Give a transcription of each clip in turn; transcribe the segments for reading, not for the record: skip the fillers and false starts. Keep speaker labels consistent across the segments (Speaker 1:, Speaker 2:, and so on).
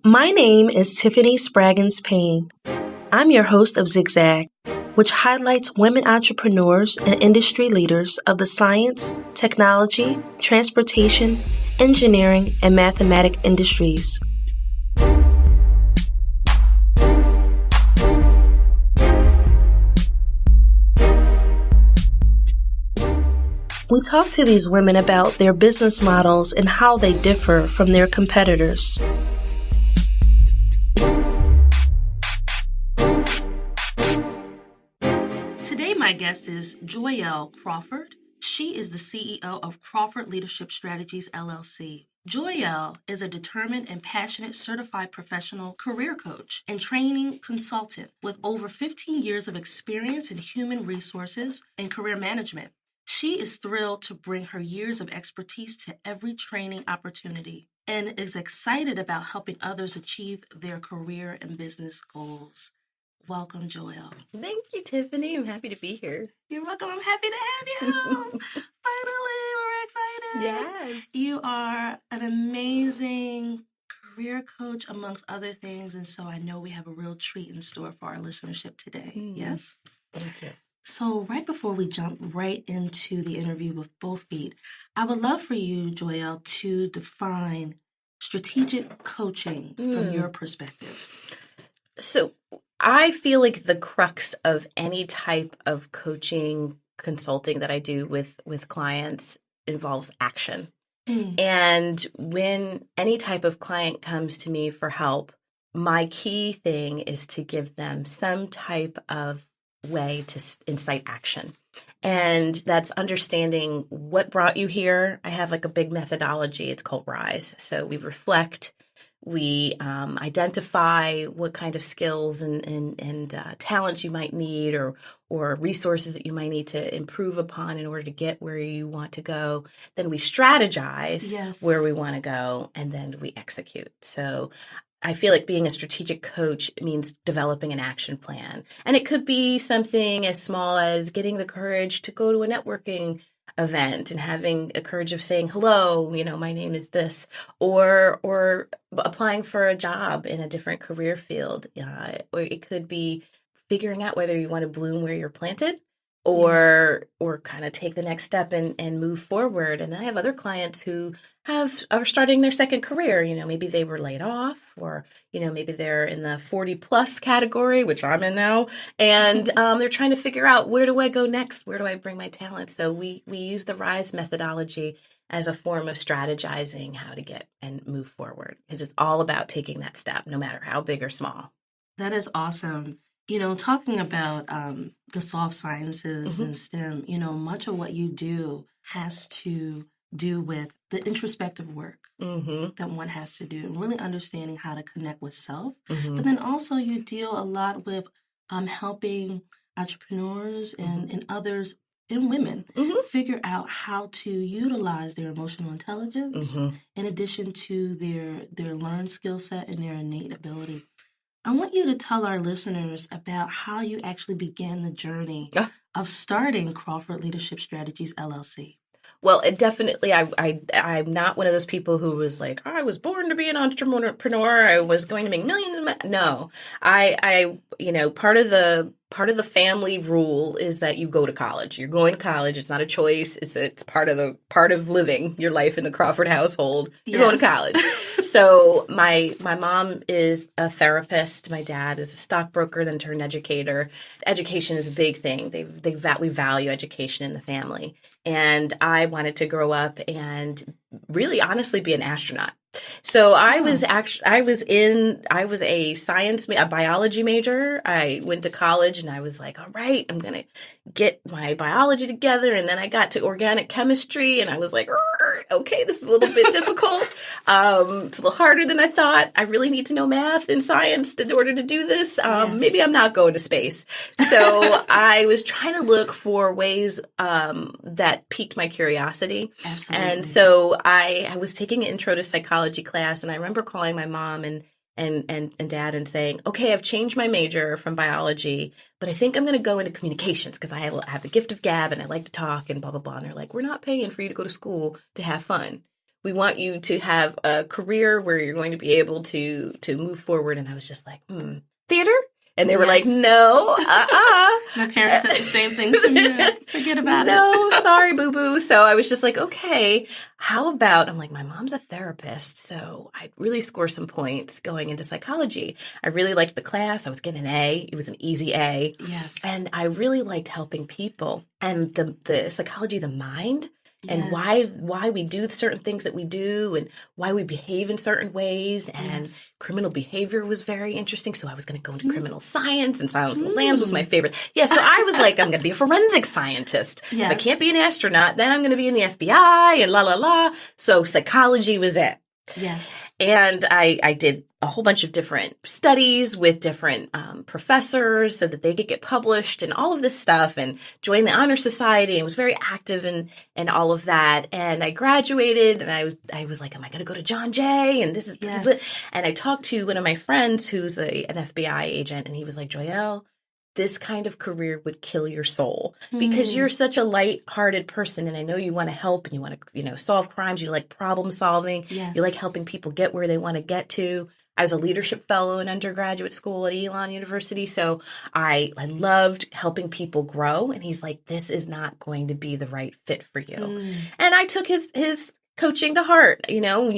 Speaker 1: My name is Tiffany Spraggins-Payne. I'm your host of Zigzag, which highlights women entrepreneurs and industry leaders of the science, technology, transportation, engineering, and mathematic industries. We talk to these women about their business models and how they differ from their competitors. Today, my guest is Joyel Crawford. She is the CEO of Crawford Leadership Strategies, LLC. Joyel is a determined and passionate certified professional career coach and training consultant with over 15 years of experience in human resources and career management. She is thrilled to bring her years of expertise to every training opportunity and is excited about helping others achieve their career and business goals. Welcome, Joyel.
Speaker 2: Thank you, Tiffany. I'm happy to be here.
Speaker 1: You're welcome. I'm happy to have you. Finally, we're excited.
Speaker 2: Yes.
Speaker 1: You are an amazing career coach, amongst other things, and so I know we have a real treat in store for our listenership today. Yes?
Speaker 2: Thank you.
Speaker 1: So right before we jump right into the interview with both feet, I would love for you, Joyel, to define strategic coaching from your perspective.
Speaker 2: So I feel like the crux of any type of coaching consulting that I do with clients involves action. And when any type of client comes to me for help, my key thing is to give them some type of way to incite action. And that's understanding what brought you here. I have like a big methodology. It's called RISE. So we reflect, we identify what kind of skills and talents you might need or resources that you might need to improve upon in order to get where you want to go. Then we strategize where we want to go, and then we execute. So I feel like being a strategic coach means developing an action plan. And it could be something as small as getting the courage to go to a networking event and having a courage of saying, hello, my name is this, or applying for a job in a different career field. Or it could be figuring out whether you want to bloom where you're planted or kind of take the next step and move forward. And then I have other clients who are starting their second career. Maybe they were laid off, or maybe they're in the 40 plus category, which I'm in now, and they're trying to figure out, where do I go next? Where do I bring my talent? So we use the RISE methodology as a form of strategizing how to get and move forward, because it's all about taking that step, no matter how big or small.
Speaker 1: That is awesome. Talking about the soft sciences and STEM, much of what you do has to do with the introspective work that one has to do, and really understanding how to connect with self. But then also you deal a lot with helping entrepreneurs and others and women figure out how to utilize their emotional intelligence in addition to their learned skill set and their innate ability. I want you to tell our listeners about how you actually began the journey of starting Crawford Leadership Strategies, LLC.
Speaker 2: Well, it definitely, I'm not one of those people who was like, I was born to be an entrepreneur. I was going to make millions. No, part of the family rule is that you go to college. You're going to college. It's not a choice. It's part of living your life in the Crawford household. You're going to college. So my mom is a therapist. My dad is a stockbroker, then turned educator. Education is a big thing. We value education in the family. And I wanted to grow up and really honestly be an astronaut. So I was a biology major. I went to college and I was like, all right, I'm going to get my biology together. And then I got to organic chemistry and I was like, okay, this is a little bit difficult. It's a little harder than I thought. I really need to know math and science in order to do this. Maybe I'm not going to space. So I was trying to look for ways that piqued my curiosity.
Speaker 1: Absolutely.
Speaker 2: And so I was taking an intro to psychology class, and I remember calling my mom and dad and saying, okay, I've changed my major from biology, but I think I'm going to go into communications because I have the gift of gab and I like to talk and blah, blah, blah. And they're like, we're not paying for you to go to school to have fun. We want you to have a career where you're going to be able to move forward. And I was just like, theater? And they were like, no,
Speaker 1: My parents said the same thing to me. Forget about it.
Speaker 2: No, sorry, boo-boo. So I was just like, okay, how about, I'm like, my mom's a therapist, so I'd really score some points going into psychology. I really liked the class. I was getting an A. It was an easy A.
Speaker 1: Yes.
Speaker 2: And I really liked helping people. And the psychology of the mind, and
Speaker 1: Yes.
Speaker 2: why we do certain things that we do and why we behave in certain ways. And criminal behavior was very interesting. So I was going to go into criminal science, and Silence of the Lambs was my favorite. Yeah, so I was like, I'm going to be a forensic scientist.
Speaker 1: Yes.
Speaker 2: If I can't be an astronaut, then I'm going to be in the FBI and la, la, la. So psychology was it.
Speaker 1: Yes.
Speaker 2: And I did a whole bunch of different studies with different professors so that they could get published and all of this stuff, and joined the Honor Society and was very active in all of that. And I graduated, and I was like, am I going to go to John Jay? And this is it. And I talked to one of my friends who's an FBI agent, and he was like, Joyel, this kind of career would kill your soul because you're such a light-hearted person. And I know you want to help, and you want to, solve crimes. You like problem solving.
Speaker 1: Yes.
Speaker 2: You like helping people get where they want to get to. I was a leadership fellow in undergraduate school at Elon University. So I loved helping people grow. And he's like, this is not going to be the right fit for you. And I took his coaching to heart. When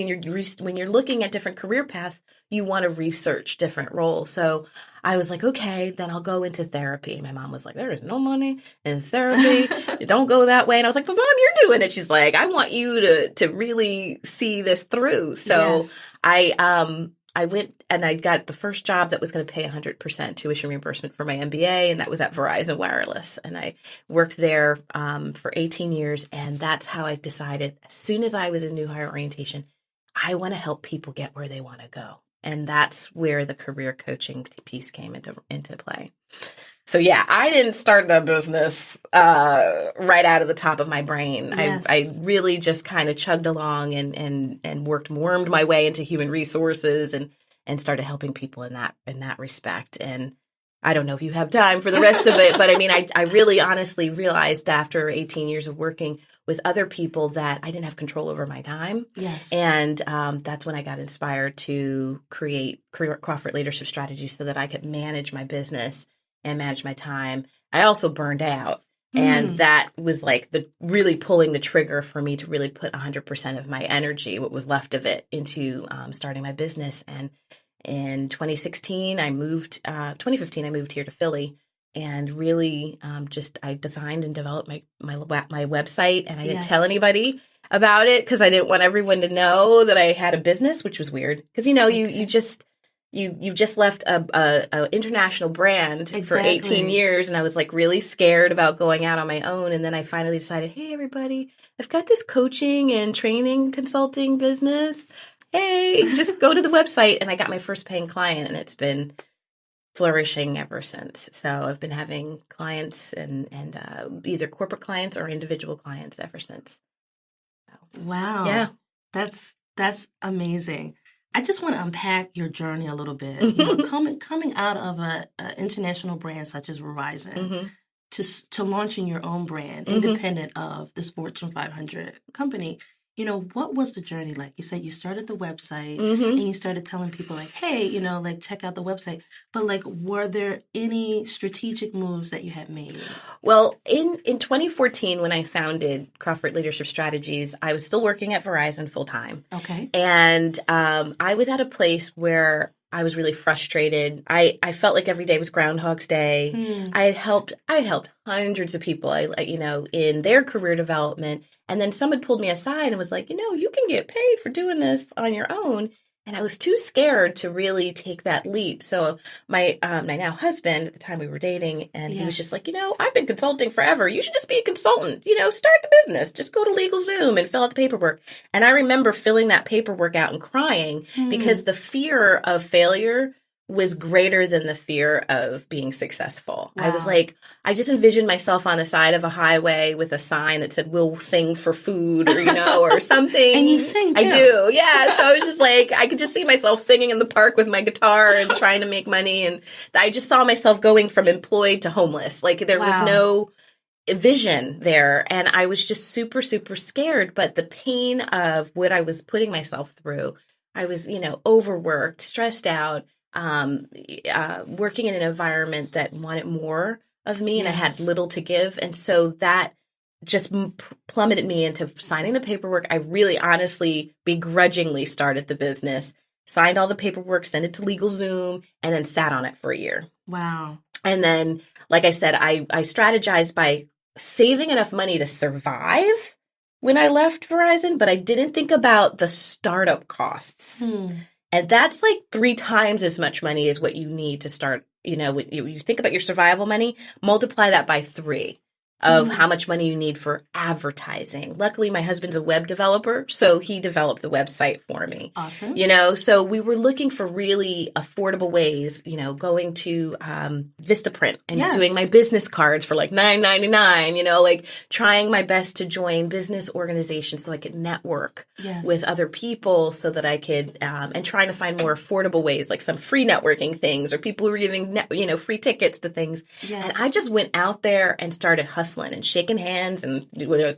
Speaker 2: you're looking at different career paths, you want to research different roles. So I was like, okay, then I'll go into therapy. My mom was like, there is no money in therapy. Don't go that way. And I was like, but Mom, you're doing it. She's like, I want you to really see this through. So I went and I got the first job that was going to pay 100% tuition reimbursement for my MBA, and that was at Verizon Wireless. And I worked there for 18 years, and that's how I decided, as soon as I was in new hire orientation, I want to help people get where they want to go. And that's where the career coaching piece came into play. So yeah, I didn't start the business right out of the top of my brain.
Speaker 1: Yes.
Speaker 2: I really just kind of chugged along and wormed my way into human resources and started helping people in that respect. And I don't know if you have time for the rest of it, but I mean, I really honestly realized after 18 years of working with other people that I didn't have control over my time.
Speaker 1: Yes.
Speaker 2: And that's when I got inspired to create Crawford Leadership Strategies so that I could manage my business and manage my time. I also burned out. And that was like really pulling the trigger for me to really put 100% of my energy, what was left of it, into starting my business. And in 2015, I moved here to Philly, and really I designed and developed my website, and I didn't tell anybody about it because I didn't want everyone to know that I had a business, which was weird because you've just left a international brand for 18 years, and I was like really scared about going out on my own. And then I finally decided, hey, everybody, I've got this coaching and training consulting business. Hey, just go to the website. And I got my first paying client, and it's been flourishing ever since. So I've been having clients and either corporate clients or individual clients ever since. So,
Speaker 1: wow.
Speaker 2: Yeah.
Speaker 1: That's amazing. I just want to unpack your journey a little bit. Coming out of an international brand such as Verizon to launching your own brand, independent of this Fortune 500 company. What was the journey like? You said you started the website and you started telling people like, hey, check out the website. But were there any strategic moves that you had made?
Speaker 2: Well, in 2014, when I founded Crawford Leadership Strategies, I was still working at Verizon full time.
Speaker 1: Okay.
Speaker 2: And I was at a place where I was really frustrated. I felt like every day was Groundhog's Day. I had helped hundreds of people, in their career development. And then someone pulled me aside and was like, you can get paid for doing this on your own. And I was too scared to really take that leap. So my now husband, at the time we were dating, and he was just like, I've been consulting forever. You should just be a consultant, start the business. Just go to LegalZoom and fill out the paperwork. And I remember filling that paperwork out and crying because the fear of failure was greater than the fear of being successful. Wow. I was like, I just envisioned myself on the side of a highway with a sign that said, we'll sing for food, or something.
Speaker 1: And you sing too.
Speaker 2: I do. Yeah. So I was just like, I could just see myself singing in the park with my guitar and trying to make money. And I just saw myself going from employed to homeless. There was vision there. And I was just super, super scared. But the pain of what I was putting myself through, I was, overworked, stressed out, working in an environment that wanted more of me, and I had little to give. And so that just plummeted me into signing the paperwork. I really honestly begrudgingly started the business, signed all the paperwork, sent it to LegalZoom, and then sat on it for a year.
Speaker 1: Wow.
Speaker 2: And then, like I said, I strategized by saving enough money to survive when I left Verizon, but I didn't think about the startup costs. And that's like 3 times as much money as what you need to start. When you think about your survival money, multiply that by 3 of how much money you need for advertising. Luckily, my husband's a web developer, so he developed the website for me.
Speaker 1: Awesome.
Speaker 2: So we were looking for really affordable ways, going to Vistaprint and doing my business cards for like $9.99, like trying my best to join business organizations so I could network with other people so that I could, and trying to find more affordable ways, like some free networking things or people who were giving, free tickets to things. And I just went out there and started hustling and shaking hands and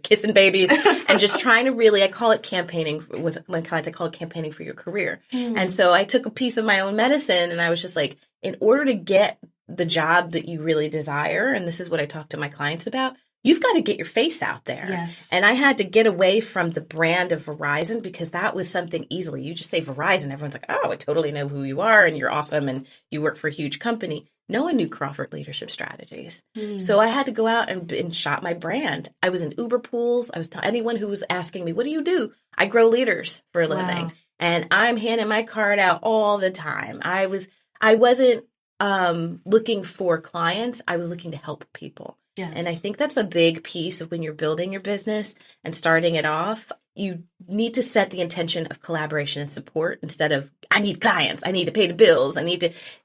Speaker 2: kissing babies and just trying to really, I call it campaigning with my clients. I call it campaigning for your career. And so I took a piece of my own medicine and I was just like, in order to get the job that you really desire, and this is what I talk to my clients about, you've got to get your face out there.
Speaker 1: Yes.
Speaker 2: And I had to get away from the brand of Verizon because that was something easily. You just say Verizon, everyone's like, oh, I totally know who you are and you're awesome and you work for a huge company. No one knew Crawford Leadership Strategies. So I had to go out and shop my brand. I was in Uber pools. I was telling anyone who was asking me, what do you do? I grow leaders for a living. And I'm handing my card out all the time. I wasn't looking for clients. I was looking to help people.
Speaker 1: Yes.
Speaker 2: And I think that's a big piece of when you're building your business and starting it off. You need to set the intention of collaboration and support instead of, I need clients, I need to pay the bills,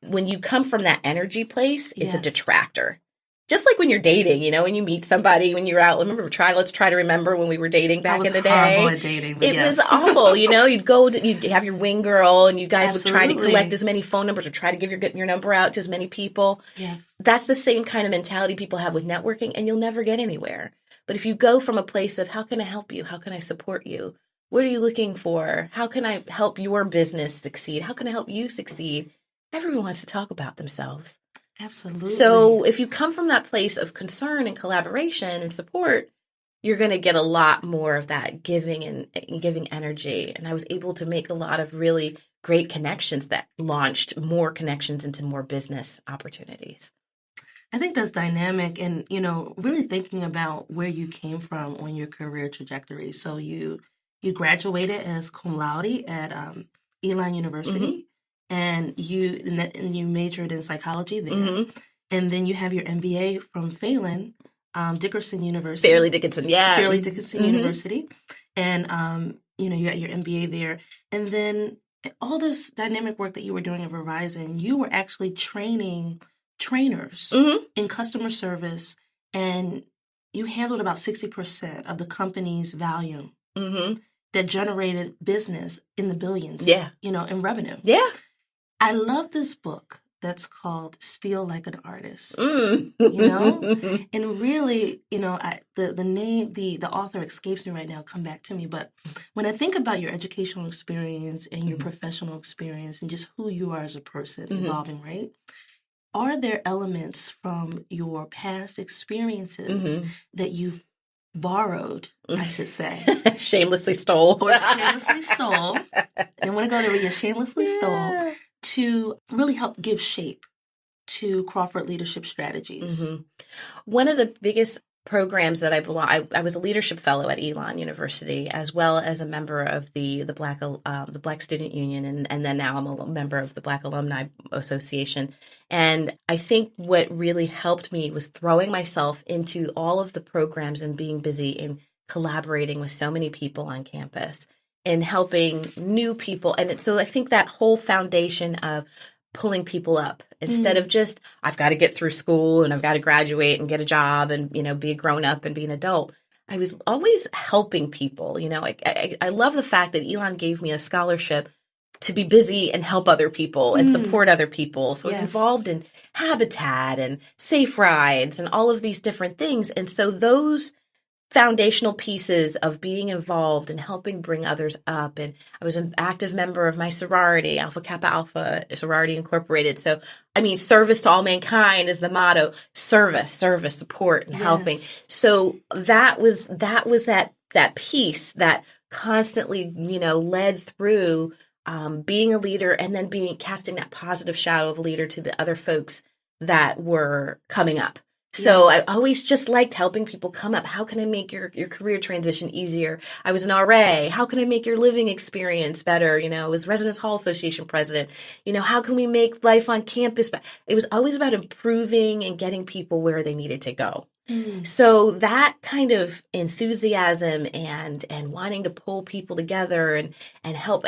Speaker 2: when you come from that energy place, it's a detractor. Just like when you're dating, when you meet somebody, when you're out, let's try to remember when we were dating back in the day.
Speaker 1: I was horrible at dating, but
Speaker 2: it was awful. You'd have your wing girl and you guys would try to collect as many phone numbers or try to give your number out to as many people.
Speaker 1: Yes.
Speaker 2: That's the same kind of mentality people have with networking, and you'll never get anywhere. But if you go from a place of, how can I help you? How can I support you? What are you looking for? How can I help your business succeed? How can I help you succeed? Everyone wants to talk about themselves.
Speaker 1: Absolutely.
Speaker 2: So if you come from that place of concern and collaboration and support, you're going to get a lot more of that giving and giving energy. And I was able to make a lot of really great connections that launched more connections into more business opportunities.
Speaker 1: I think that's dynamic and, really thinking about where you came from on your career trajectory. So you graduated as cum laude at Elon University. And you majored in psychology there. And then you have your MBA from Phelan, Dickinson University.
Speaker 2: Fairleigh Dickinson, yeah.
Speaker 1: Fairleigh Dickinson University. And, you got your MBA there. And then all this dynamic work that you were doing at Verizon, you were actually training trainers in customer service. And you handled about 60% of the company's volume that generated business in the billions, in revenue.
Speaker 2: Yeah.
Speaker 1: I love this book that's called Steal Like an Artist, and really, the name, the author escapes me right now, come back to me. But when I think about your educational experience and your professional experience and just who you are as a person evolving, right? Are there elements from your past experiences that you've borrowed, I should say?
Speaker 2: Shamelessly stole.
Speaker 1: Or shamelessly stole. I want to go to where you shamelessly stole. To really help give shape to Crawford Leadership Strategies.
Speaker 2: One of the biggest programs that I was a leadership fellow at Elon University, as well as a member of the Black Student Union, and then now I'm a member of the Black Alumni Association. And I think what really helped me was throwing myself into all of the programs and being busy and collaborating with so many people on campus and helping new people. And so I think that whole foundation of pulling people up instead of just, I've got to get through school and I've got to graduate and get a job and, be a grown up and be an adult. I was always helping people. I love the fact that Elon gave me a scholarship to be busy and help other people and support other people. So I was involved in Habitat and Safe Rides and all of these different things. And so those foundational pieces of being involved and helping bring others up. And I was an active member of my sorority, Alpha Kappa Alpha Sorority Incorporated. So, I mean, service to all mankind is the motto. Service, support, and helping. So that was that piece that constantly, led through being a leader and then casting that positive shadow of a leader to the other folks that were coming up. So I always just liked helping people come up. How can I make your career transition easier? I was an RA. How can I make your living experience better? I was Residence Hall Association president. How can we make life on campus better? It was always about improving and getting people where they needed to go. So that kind of enthusiasm and wanting to pull people together and help.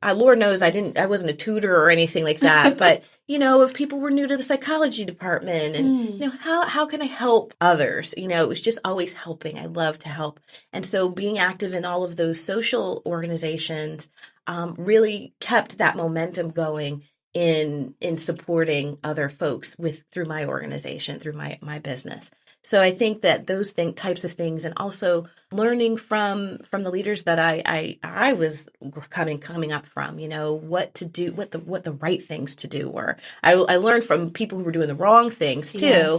Speaker 2: Lord knows I wasn't a tutor or anything like that, but if people were new to the psychology department and how can I help others? It was just always helping. I love to help. And so being active in all of those social organizations really kept that momentum going in supporting other folks through my organization, through my business. So I think that those types of things, and also learning from the leaders that I was coming up from, what to do, what the right things to do were. I learned from people who were doing the wrong things too,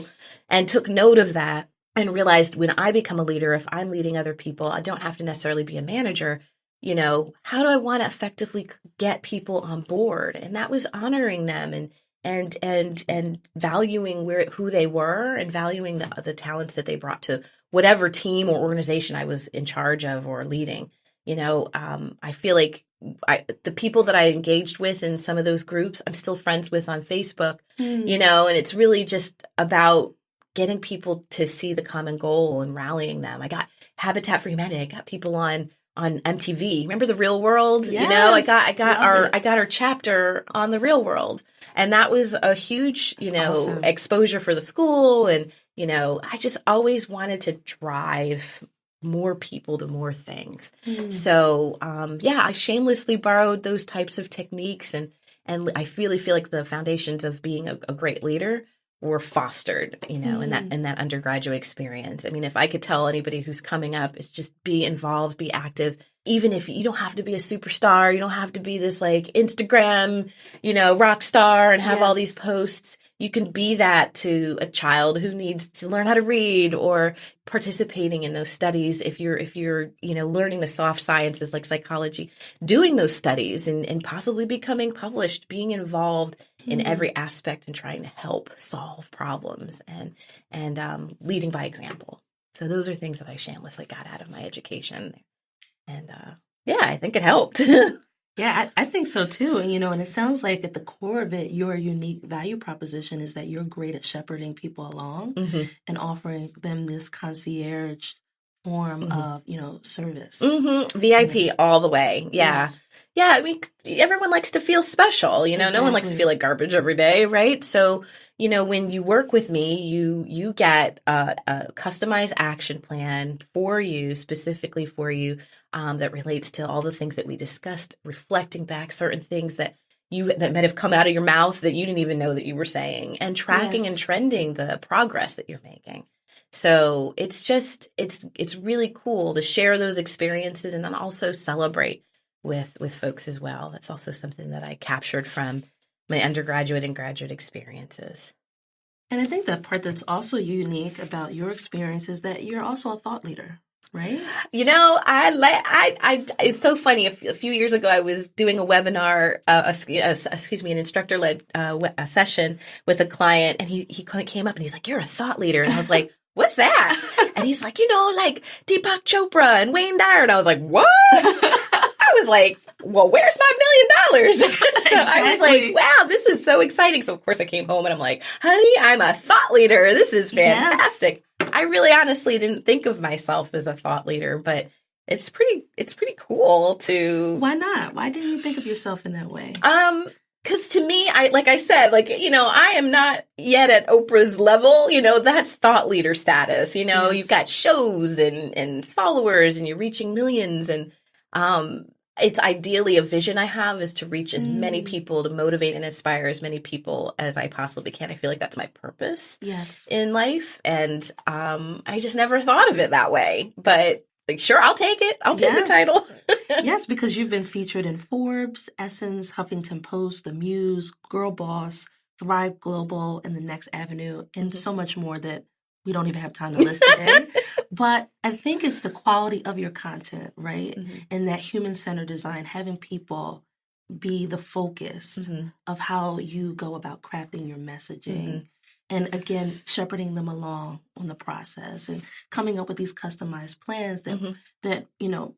Speaker 2: and took note of that and realized when I become a leader, if I'm leading other people, I don't have to necessarily be a manager. How do I want to effectively get people on board? And that was honoring them and valuing who they were and valuing the talents that they brought to whatever team or organization I was in charge of or leading. I feel like the people that I engaged with in some of those groups, I'm still friends with on Facebook, and it's really just about getting people to see the common goal and rallying them. I got Habitat for Humanity. I got people on MTV. Remember The Real World?
Speaker 1: Yes.
Speaker 2: I got our chapter on The Real World. And that was a huge, awesome exposure for the school. And, I just always wanted to drive more people to more things. So, I shamelessly borrowed those types of techniques. And I really feel like the foundations of being a great leader were fostered, in that undergraduate experience. I mean, if I could tell anybody who's coming up, it's just be involved, be active. Even if you don't have to be a superstar, you don't have to be this like Instagram, rock star and have all these posts. You can be that to a child who needs to learn how to read, or participating in those studies. If you're learning the soft sciences like psychology, doing those studies and possibly becoming published, being involved in every aspect and trying to help solve problems and leading by example. So those are things that I shamelessly got out of my education. And I think it helped.
Speaker 1: Yeah, I think so too. And it sounds like at the core of it, your unique value proposition is that you're great at shepherding people along and offering them this concierge form of, service.
Speaker 2: VIP all the way. Yeah.
Speaker 1: Yes.
Speaker 2: Yeah. I mean, everyone likes to feel special. No one likes to feel like garbage every day. Right. So, when you work with me, you get a customized action plan for you, specifically for you, that relates to all the things that we discussed, reflecting back certain things that might have come out of your mouth that you didn't even know that you were saying, and tracking and trending the progress that you're making. So it's really cool to share those experiences and then also celebrate with folks as well. That's also something that I captured from my undergraduate and graduate experiences.
Speaker 1: And I think the part that's also unique about your experience is that you're also a thought leader, right?
Speaker 2: It's so funny. A few years ago, I was doing a webinar, an instructor-led session with a client, and he came up and he's like, "You're a thought leader," and I was like, "What's that?" And he's like, like Deepak Chopra and Wayne Dyer, and I was like, "What?" I was like, "Well, where's my $1 million?" So exactly. I was like, "Wow, this is so exciting." So of course I came home and I'm like, "Honey, I'm a thought leader. This is fantastic." Yes. I really honestly didn't think of myself as a thought leader, but it's pretty cool to.
Speaker 1: Why not? Why didn't you think of yourself in that way?
Speaker 2: Because to me, I am not yet at Oprah's level. That's thought leader status. You've got shows and followers, and you're reaching millions, and it's ideally a vision I have is to reach as many people, to motivate and inspire as many people as I possibly can. I feel like that's my purpose in life. And I just never thought of it that way. But like, sure, I'll take it. I'll take the title.
Speaker 1: Yes, because you've been featured in Forbes, Essence, Huffington Post, The Muse, Girl Boss, Thrive Global, and The Next Avenue, and so much more that we don't even have time to list today. But I think it's the quality of your content, right? And that human-centered design, having people be the focus of how you go about crafting your messaging. And again, shepherding them along on the process and coming up with these customized plans that you know,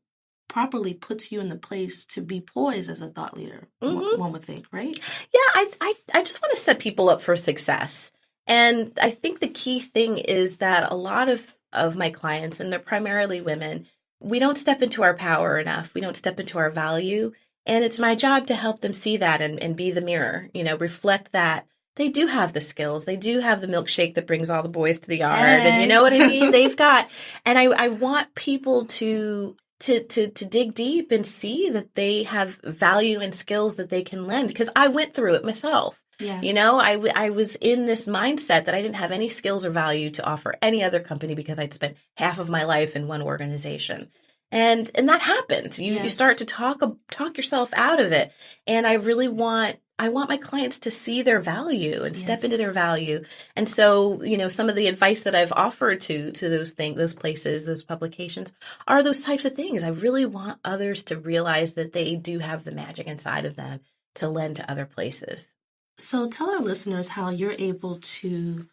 Speaker 1: properly puts you in the place to be poised as a thought leader, one would think, right?
Speaker 2: Yeah, I just want to set people up for success. And I think the key thing is that a lot of my clients, and they're primarily women, we don't step into our power enough. We don't step into our value. And it's my job to help them see that and be the mirror, you know, reflect that they do have the skills. They do have the milkshake that brings all the boys to the yard. And you know what I mean? They've got, and I want people to dig deep and see that they have value and skills that they can lend, because I went through it myself.
Speaker 1: Yes.
Speaker 2: You know, I was in this mindset that I didn't have any skills or value to offer any other company because I'd spent half of my life in one organization. And that happens. You start to talk yourself out of it. And I really want my clients to see their value and step into their value. And so, you know, some of the advice that I've offered to those things, those places, those publications are those types of things. I really want others to realize that they do have the magic inside of them to lend to other places.
Speaker 1: So tell our listeners how you're able to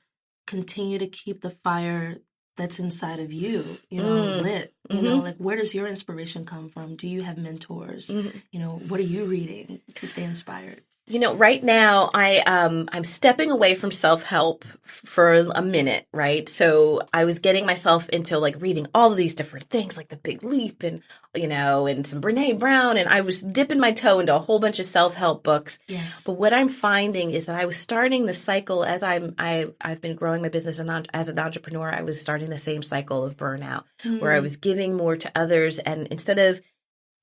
Speaker 1: continue to keep the fire that's inside of you, you know, lit. You know, like, where does your inspiration come from? Do you have mentors? You know, what are you reading to stay inspired?
Speaker 2: You know, right now I'm stepping away from self-help for a minute, right? So I was getting myself into like reading all of these different things, like The Big Leap and, you know, and some Brene Brown, and I was dipping my toe into a whole bunch of self-help books.
Speaker 1: Yes.
Speaker 2: But what I'm finding is that I was starting the cycle as I've been growing my business as an entrepreneur. I was starting the same cycle of burnout where I was giving more to others, and instead of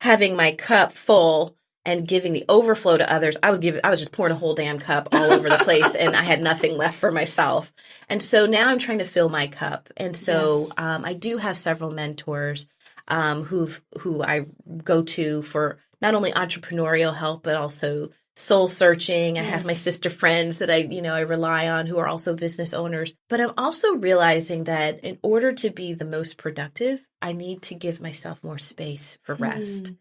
Speaker 2: having my cup full and giving the overflow to others, I was just pouring a whole damn cup all over the place, and I had nothing left for myself. And so now I'm trying to fill my cup. And so I do have several mentors who I go to for not only entrepreneurial help, but also soul searching. I have my sister friends that I rely on who are also business owners. But I'm also realizing that in order to be the most productive, I need to give myself more space for rest.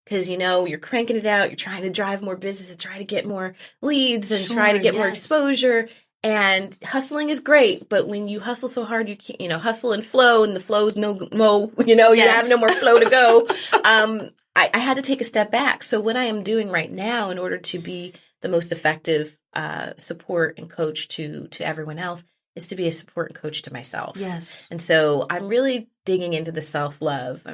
Speaker 2: Because, you know, you're cranking it out, you're trying to drive more business and try to get more leads and try to get more exposure. And hustling is great, but when you hustle so hard, you can't, you know, hustle and flow, and the flow's you have no more flow to go. I had to take a step back. So what I am doing right now in order to be the most effective support and coach to everyone else is to be a support and coach to myself.
Speaker 1: Yes.
Speaker 2: And so I'm really digging into the self-love.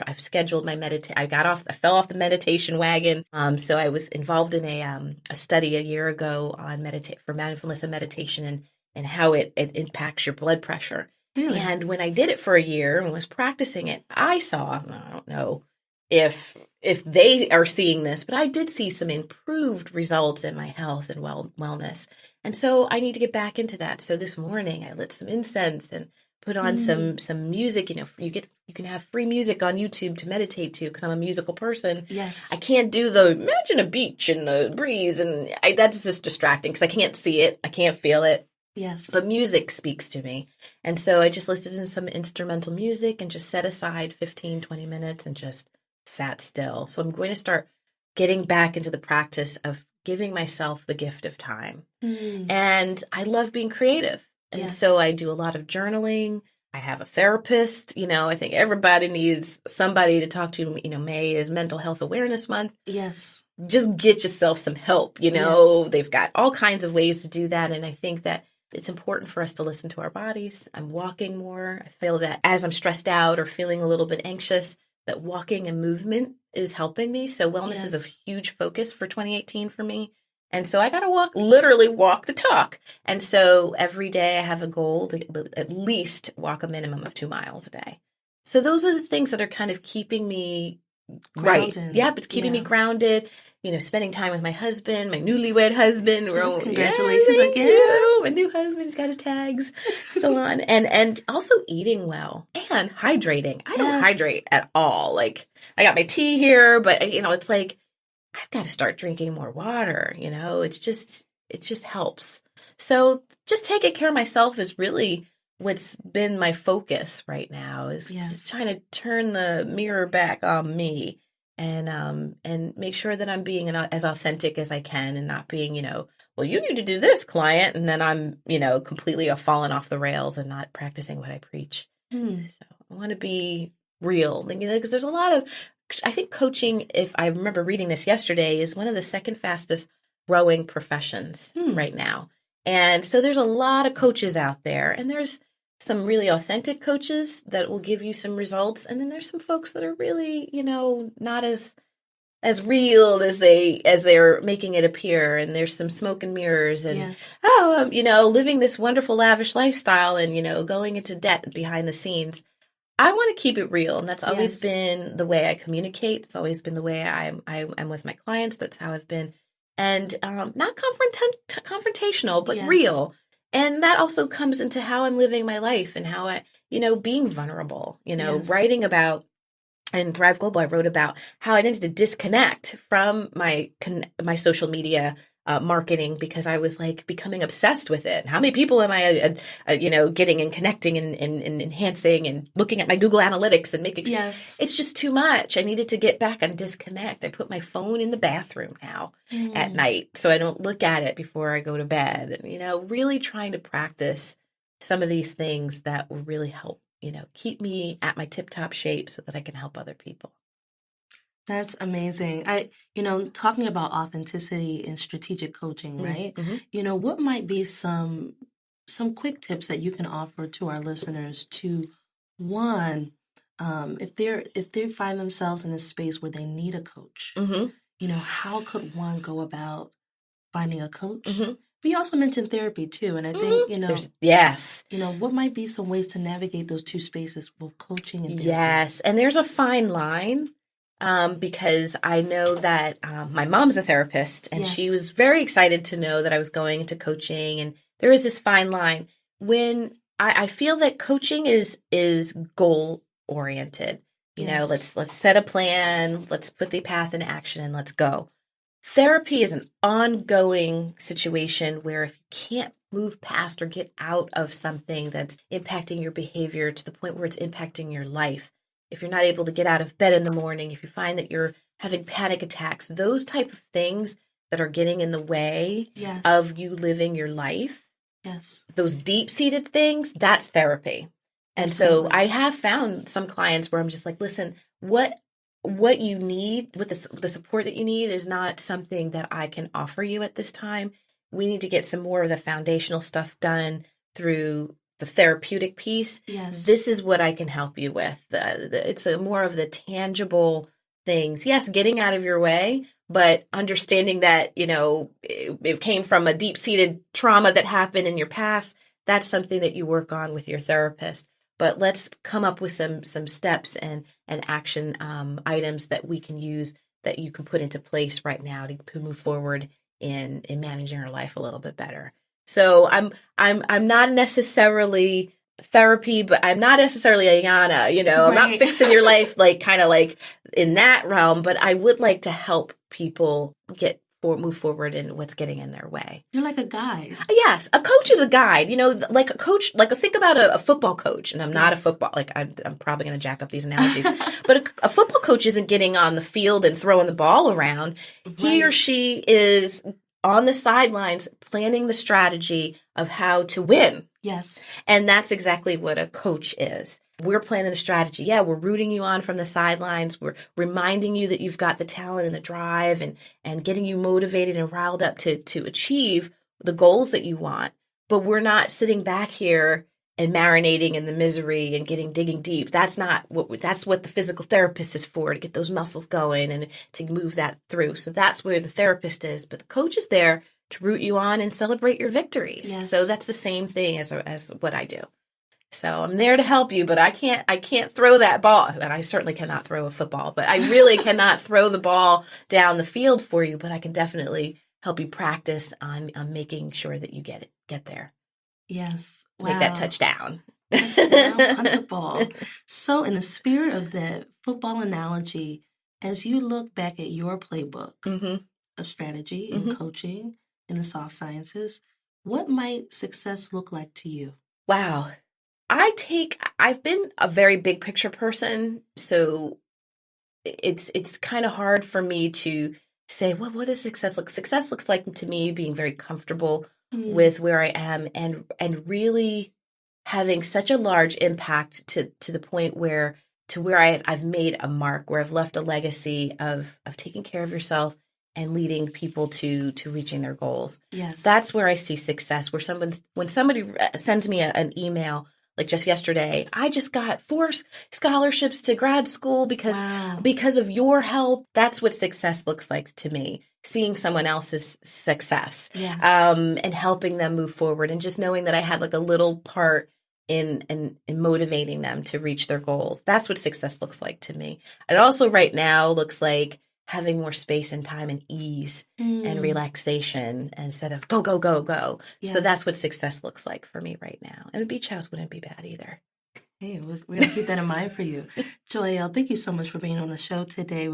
Speaker 2: I've scheduled my I fell off the meditation wagon. So I was involved in a study a year ago on for mindfulness and meditation and how it impacts your blood pressure.
Speaker 1: Really?
Speaker 2: And when I did it for a year and was practicing it, I don't know if they are seeing this, but I did see some improved results in my health and wellness. And so I need to get back into that. So this morning I lit some incense and put on some music. You know, you can have free music on YouTube to meditate to, because I'm a musical person.
Speaker 1: Yes.
Speaker 2: I can't do imagine a beach and the breeze, and that's just distracting because I can't see it. I can't feel it.
Speaker 1: Yes.
Speaker 2: But music speaks to me. And so I just listened to some instrumental music and just set aside 15, 20 minutes and just sat still. So I'm going to start getting back into the practice of giving myself the gift of time. And I love being creative. And so I do a lot of journaling. I have a therapist. You know, I think everybody needs somebody to talk to. You know, May is Mental Health Awareness Month.
Speaker 1: Yes.
Speaker 2: Just get yourself some help. You know, they've got all kinds of ways to do that. And I think that it's important for us to listen to our bodies. I'm walking more. I feel that as I'm stressed out or feeling a little bit anxious, that walking and movement is helping me. So wellness is a huge focus for 2018 for me. And so I got to literally walk the talk. And so every day I have a goal to at least walk a minimum of 2 miles a day. So those are the things that are kind of keeping me right.
Speaker 1: grounded.
Speaker 2: Yep, it's keeping me grounded. Spending time with my husband, my newlywed husband.
Speaker 1: Yes, congratulations again.
Speaker 2: My new husband, he's got his tags still on. And also eating well and hydrating. I don't hydrate at all. Like, I got my tea here, but it's like, I've got to start drinking more water. It just helps. So just taking care of myself is really what's been my focus right now, is just trying to turn the mirror back on me and make sure that I'm being as authentic as I can, and not being, well, you need to do this, client, and then I'm, completely fallen off the rails and not practicing what I preach. So I want to be real, because there's a lot of, I think coaching, if I remember reading this yesterday, is one of the second fastest growing professions right now. And so there's a lot of coaches out there, and there's some really authentic coaches that will give you some results. And then there's some folks that are really, not as real as they're making it appear. And there's some smoke and mirrors and, living this wonderful, lavish lifestyle and, going into debt behind the scenes. I want to keep it real. And that's always been the way I communicate. It's always been the way I'm with my clients. That's how I've been. And not confrontational, but real. And that also comes into how I'm living my life and how I, being vulnerable, writing about, in Thrive Global, I wrote about how I needed to disconnect from my social media marketing, because I was like becoming obsessed with it. How many people am I, getting and connecting and enhancing and looking at my Google Analytics and making it's just too much. I needed to get back and disconnect. I put my phone in the bathroom now at night, so I don't look at it before I go to bed. And, really trying to practice some of these things that will really help, keep me at my tip-top shape so that I can help other people.
Speaker 1: That's amazing. Talking about authenticity and strategic coaching, right? Mm-hmm. What might be some quick tips that you can offer to our listeners to, one, if they find themselves in a space where they need a coach, how could one go about finding a coach? Mm-hmm. But you also mentioned therapy too, and I think what might be some ways to navigate those two spaces, both coaching and therapy?
Speaker 2: Yes, and there's a fine line. Because I know that my mom's a therapist, and she was very excited to know that I was going into coaching. And there is this fine line when I feel that coaching is goal oriented. Let's set a plan, let's put the path into action, and let's go. Therapy is an ongoing situation where if you can't move past or get out of something that's impacting your behavior to the point where it's impacting your life, if you're not able to get out of bed in the morning, if you find that you're having panic attacks, those type of things that are getting in the way of you living your life, those deep-seated things, that's therapy. And Absolutely. So I have found some clients where I'm just like, listen, what you need, what the support that you need is not something that I can offer you at this time. We need to get some more of the foundational stuff done through the therapeutic piece. Yes. This is what I can help you with. It's more of the tangible things. Yes, getting out of your way, but understanding that, it came from a deep-seated trauma that happened in your past. That's something that you work on with your therapist. But let's come up with some steps and action items that we can use, that you can put into place right now to move forward in managing your life a little bit better. So I'm not necessarily therapy, but I'm not necessarily Ayana, I'm not fixing your life, kind of in that realm, but I would like to help people move forward in what's getting in their way.
Speaker 1: You're like a guide.
Speaker 2: Yes. A coach is a guide, like a coach, think about a football coach, and I'm not a football, I'm probably going to jack up these analogies, but a football coach isn't getting on the field and throwing the ball around. Right. He or she is on the sidelines planning the strategy of how to win.
Speaker 1: Yes.
Speaker 2: And that's exactly what a coach is. We're planning the strategy. Yeah, we're rooting you on from the sidelines. We're reminding you that you've got the talent and the drive and getting you motivated and riled up to achieve the goals that you want. But we're not sitting back here and marinating in the misery and digging deep. That's what the physical therapist is for, to get those muscles going and to move that through. So that's where the therapist is, but the coach is there to root you on and celebrate your victories. Yes. So that's the same thing as what I do. So I'm there to help you, but I can't throw that ball. And I certainly cannot throw a football, but I really cannot throw the ball down the field for you, but I can definitely help you practice on making sure that you get there.
Speaker 1: Yes. Wow.
Speaker 2: Make that touchdown.
Speaker 1: Touchdown, punt the ball. So in the spirit of the football analogy, as you look back at your playbook of strategy and coaching in the soft sciences, what might success look like to you?
Speaker 2: Wow. I've been a very big picture person, so it's kind of hard for me to say, well, what does success look? Success looks like to me being very comfortable with where I am and really having such a large impact to the point where I've made a mark, where I've left a legacy of taking care of yourself and leading people to reaching their goals.
Speaker 1: Yes.
Speaker 2: That's where I see success, where when somebody sends me an email, like just yesterday, I just got 4 scholarships to grad school because of your help. That's what success looks like to me. Seeing someone else's success,
Speaker 1: yes.
Speaker 2: And helping them move forward, and just knowing that I had like a little part in motivating them to reach their goals. That's what success looks like to me. It also right now looks like having more space and time and ease and relaxation instead of go, go, go, go. Yes. So that's what success looks like for me right now. And a beach house wouldn't be bad either.
Speaker 1: Hey, we're going to keep that in mind for you. Joyel, thank you so much for being on the show today.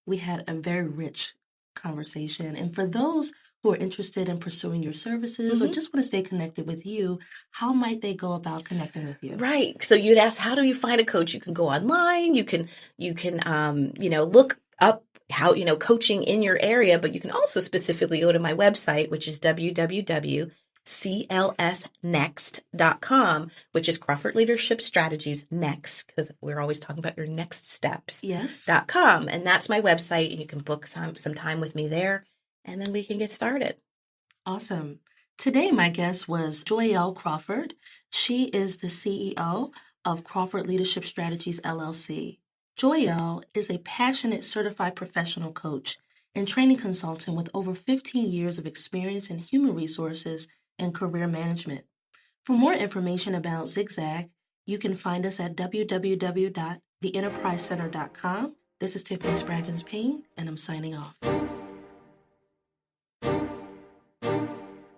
Speaker 1: We had a very rich conversation. And for those who are interested in pursuing your services or just want to stay connected with you, how might they go about connecting with you?
Speaker 2: Right. So you'd ask, how do you find a coach? You can go online. You can look up how, coaching in your area, but you can also specifically go to my website, which is www.clsnext.com, which is Crawford Leadership Strategies next, because we're always talking about your next steps.
Speaker 1: Yes.
Speaker 2: .com. And that's my website, and you can book some time with me there, and then we can get started.
Speaker 1: Awesome. Today, my guest was Joyel Crawford. She is the CEO of Crawford Leadership Strategies, LLC. Joyel is a passionate certified professional coach and training consultant with over 15 years of experience in human resources and career management. For more information about Zigzag, you can find us at www.theenterprisecenter.com. This is Tiffany Spraggins-Payne, and I'm signing off.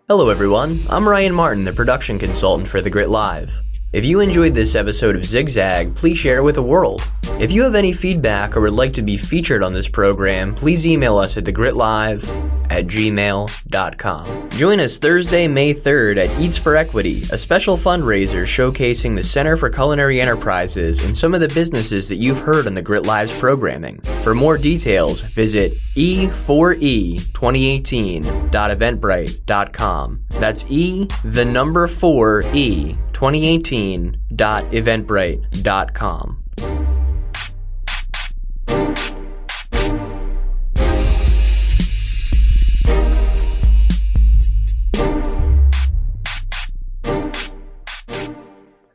Speaker 3: Hello everyone, I'm Ryan Martin, the production consultant for The Grit Live. If you enjoyed this episode of Zigzag, please share it with the world. If you have any feedback or would like to be featured on this program, please email us at thegritlive@gmail.com. Join us Thursday, May 3rd at Eats for Equity, a special fundraiser showcasing the Center for Culinary Enterprises and some of the businesses that you've heard on the Grit Live's programming. For more details, visit e4e2018.eventbrite.com. That's e4e2018.eventbrite.com.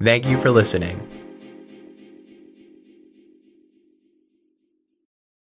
Speaker 3: Thank you for listening.